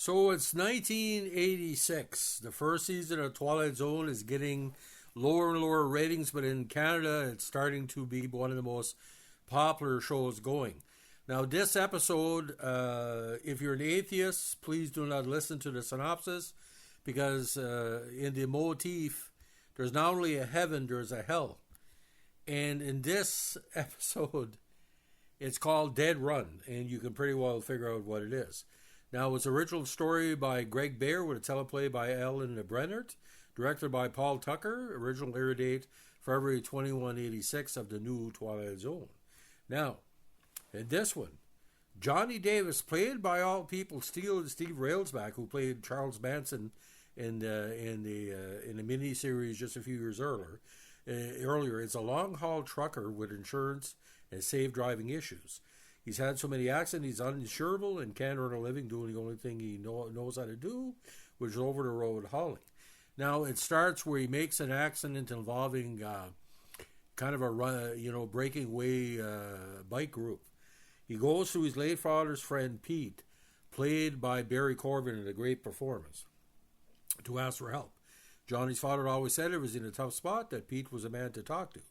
So it's 1986. The first season of Twilight Zone is getting lower and lower ratings, but in Canada, it's starting to be one of the most popular shows going. Now, this episode, if you're an atheist, please do not listen to the synopsis because in the motif, there's not only a heaven, there's a hell. And in this episode, it's called Dead Run, and you can pretty well figure out what it is. Now, it's original story by Greg Bear with a teleplay by Ellen Brennert, directed by Paul Tucker, original air date February 2186 of the new Twilight Zone. Now, in this one, Johnny Davis, played by all people, Steve Railsback, who played Charles Manson in the miniseries just a few years earlier, is a long-haul trucker with insurance and safe driving issues. He's had so many accidents, he's uninsurable and can't earn a living doing the only thing he knows how to do, which is over the road hauling. Now, it starts where he makes an accident involving kind of a breaking away bike group. He goes to his late father's friend Pete, played by Barry Corbin in a great performance, to ask for help. Johnny's father always said if he was in a tough spot that Pete was a man to talk to.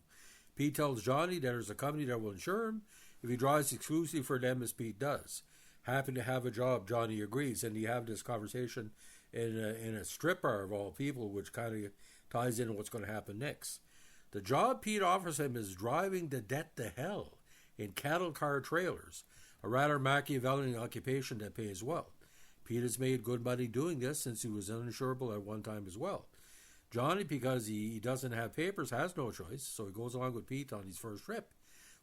Pete tells Johnny that there's a company that will insure him if he drives exclusively for them as Pete does. Happy to have a job, Johnny agrees, and you have this conversation in a strip bar of all people, which kind of ties into what's going to happen next. The job Pete offers him is driving the debt to hell in cattle car trailers, a rather Machiavellian occupation that pays well. Pete has made good money doing this since he was uninsurable at one time as well. Johnny, because he doesn't have papers, has no choice, so he goes along with Pete on his first trip.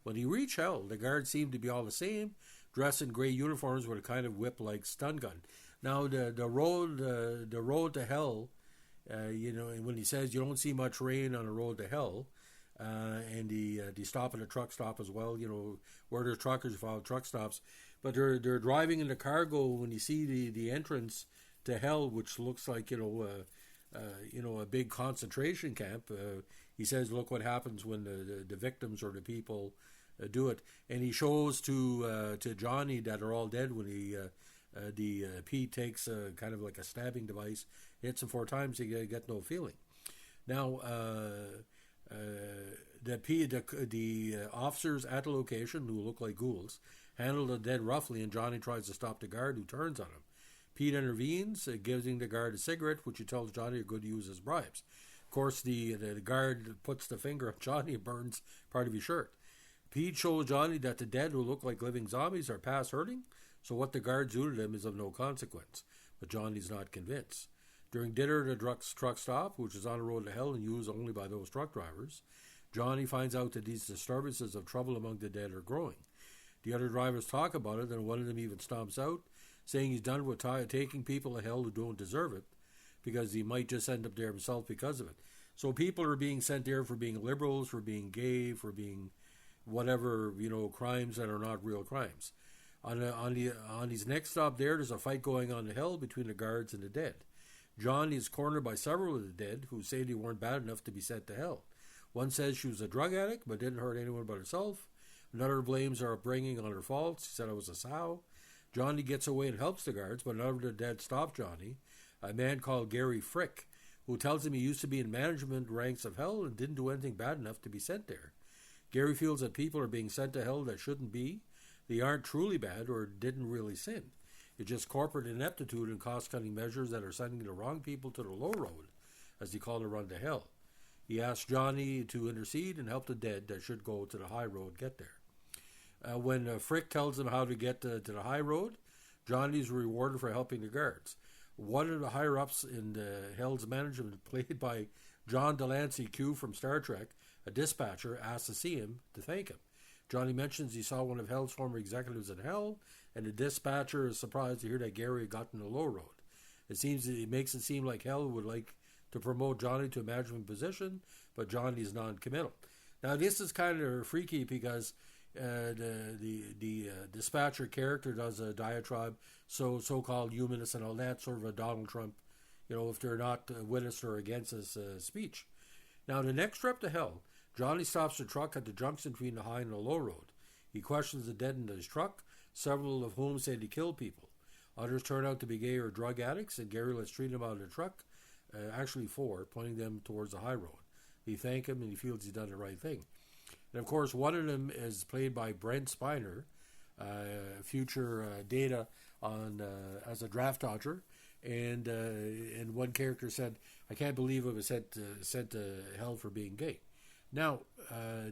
When he reached hell, the guards seem to be all the same, dressed in grey uniforms with a kind of whip-like stun gun. Now, the road to hell, when he says you don't see much rain on the road to hell, and they stop at a truck stop as well, where there's truckers, you follow truck stops, but they're driving in the cargo when you see the entrance to hell, which looks like, a big concentration camp. He says, look what happens when the victims or the people do it. And he shows to Johnny that are all dead when Pete takes kind of like a stabbing device, hits him 4 times, he get no feeling. Now, the officers at the location, who look like ghouls, handle the dead roughly, and Johnny tries to stop the guard, who turns on him. Pete intervenes, giving the guard a cigarette, which he tells Johnny are good to use as bribes. Of course, the guard puts the finger on Johnny and burns part of his shirt. Pete shows Johnny that the dead, who look like living zombies, are past hurting, so what the guards do to them is of no consequence. But Johnny's not convinced. During dinner at a truck stop, which is on the road to hell and used only by those truck drivers, Johnny finds out that these disturbances of trouble among the dead are growing. The other drivers talk about it, and one of them even stomps out, saying he's done with taking people to hell who don't deserve it, because he might just end up there himself because of it. So people are being sent there for being liberals, for being gay, for being whatever, crimes that are not real crimes. On his next stop there's a fight going on in hell between the guards and the dead. John is cornered by several of the dead, who say they weren't bad enough to be sent to hell. One says she was a drug addict, but didn't hurt anyone but herself. Another blames her upbringing on her faults. She said it was a sow. Johnny gets away and helps the guards, but none of the dead stop Johnny. A man called Gary Frick, who tells him he used to be in management ranks of hell and didn't do anything bad enough to be sent there. Gary feels that people are being sent to hell that shouldn't be. They aren't truly bad or didn't really sin. It's just corporate ineptitude and cost-cutting measures that are sending the wrong people to the low road, as they call the run to hell. He asks Johnny to intercede and help the dead that should go to the high road get there. When Frick tells him how to get to the high road, Johnny's rewarded for helping the guards. One of the higher-ups in the Hell's management, played by John Delancey Q from Star Trek, a dispatcher, asks to see him to thank him. Johnny mentions he saw one of Hell's former executives in Hell, and the dispatcher is surprised to hear that Gary had gotten the low road. It makes it seem like Hell would like to promote Johnny to a management position, but Johnny's non-committal. Now, this is kind of freaky because the dispatcher character does a diatribe, so-called humanists and all that, sort of a Donald Trump, if they're not with us or against us speech. Now, the next trip to hell, Johnny stops the truck at the junction between the high and the low road. He questions the dead in his truck, several of whom say he killed people. Others turn out to be gay or drug addicts, and Gary lets treat them out of the truck, actually 4, pointing them towards the high road. They thank him, and he feels he's done the right thing. And of course, one of them is played by Brent Spiner, future Data on as a draft dodger, and one character said, "I can't believe it was sent to hell for being gay." Now,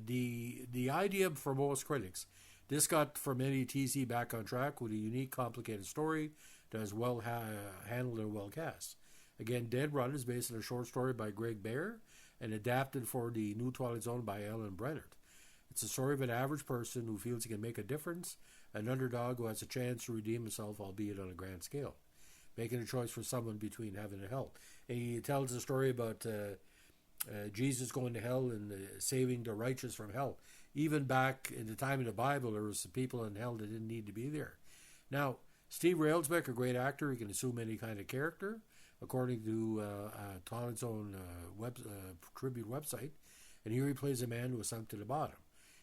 the idea for most critics, this got from NETC back on track with a unique, complicated story that is well handled and well cast. Again, Dead Run is based on a short story by Greg Bear and adapted for the new Twilight Zone by Ellen Brennert. It's a story of an average person who feels he can make a difference, an underdog who has a chance to redeem himself, albeit on a grand scale, making a choice for someone between heaven and hell. And he tells a story about Jesus going to hell and saving the righteous from hell. Even back in the time of the Bible, there was people in hell that didn't need to be there. Now, Steve Railsbeck, a great actor, he can assume any kind of character, according to Twilight Zone tribute website. And here he plays a man who was sunk to the bottom.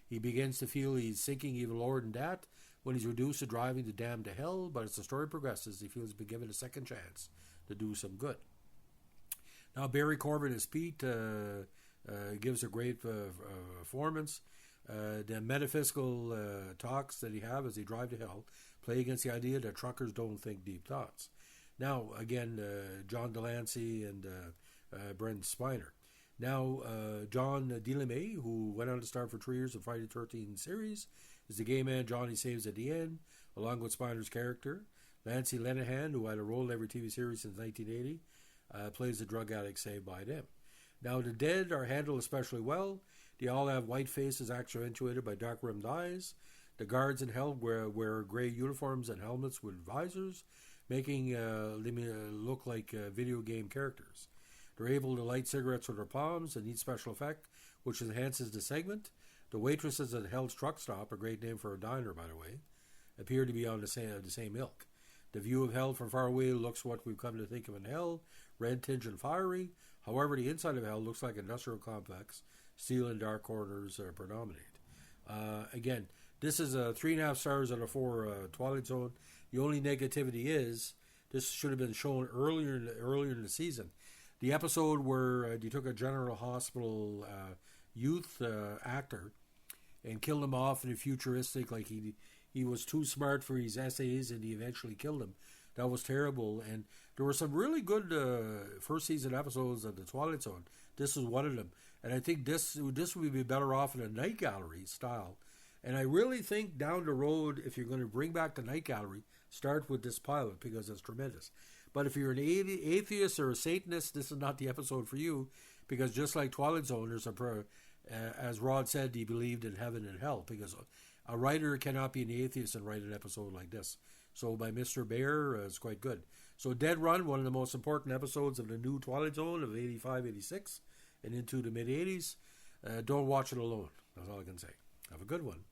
He begins to feel he's sinking even lower than that when he's reduced to driving the damned to hell, but as the story progresses, he feels he's been given a second chance to do some good. Now, Barry Corbin as Pete gives a great performance. The metaphysical talks that he have as they drive to hell play against the idea that truckers don't think deep thoughts. Now, again, John Delancey and Brent Spiner. Now, John Delamay, who went on to star for 3 years of Friday the 13th series, is the gay man Johnny saves at the end, along with Spiner's character. Lancey Lenehan, who had a role in every TV series since 1980, plays the drug addict saved by them. Now, the dead are handled especially well. They all have white faces accentuated by dark-rimmed eyes. The guards in hell wear gray uniforms and helmets with visors, making them look like video game characters. They're able to light cigarettes with their palms, a neat special effect, which enhances the segment. The waitresses at Hell's Truck Stop, a great name for a diner, by the way, appear to be on the same ilk. The view of hell from far away looks what we've come to think of in hell, red tinged and fiery. However, the inside of hell looks like an industrial complex. Steel and dark corners predominate. Again, this is a 3.5 stars out of 4 Twilight Zone. The only negativity is this should have been shown earlier in the season. The episode where they took a General Hospital youth actor and killed him off in a futuristic, like he was too smart for his essays and he eventually killed him. That was terrible. And there were some really good first season episodes of the Twilight Zone. This is one of them. And I think this would be better off in a night gallery style. And I really think down the road, if you're going to bring back the night gallery, start with this pilot because it's tremendous. But if you're an atheist or a Satanist, this is not the episode for you, because just like Twilight Zone, there's as Rod said, he believed in heaven and hell, because a writer cannot be an atheist and write an episode like this. So by Mr. Bear, it's quite good. So Dead Run, one of the most important episodes of the new Twilight Zone of 85, 86, and into the mid-80s. Don't watch it alone. That's all I can say. Have a good one.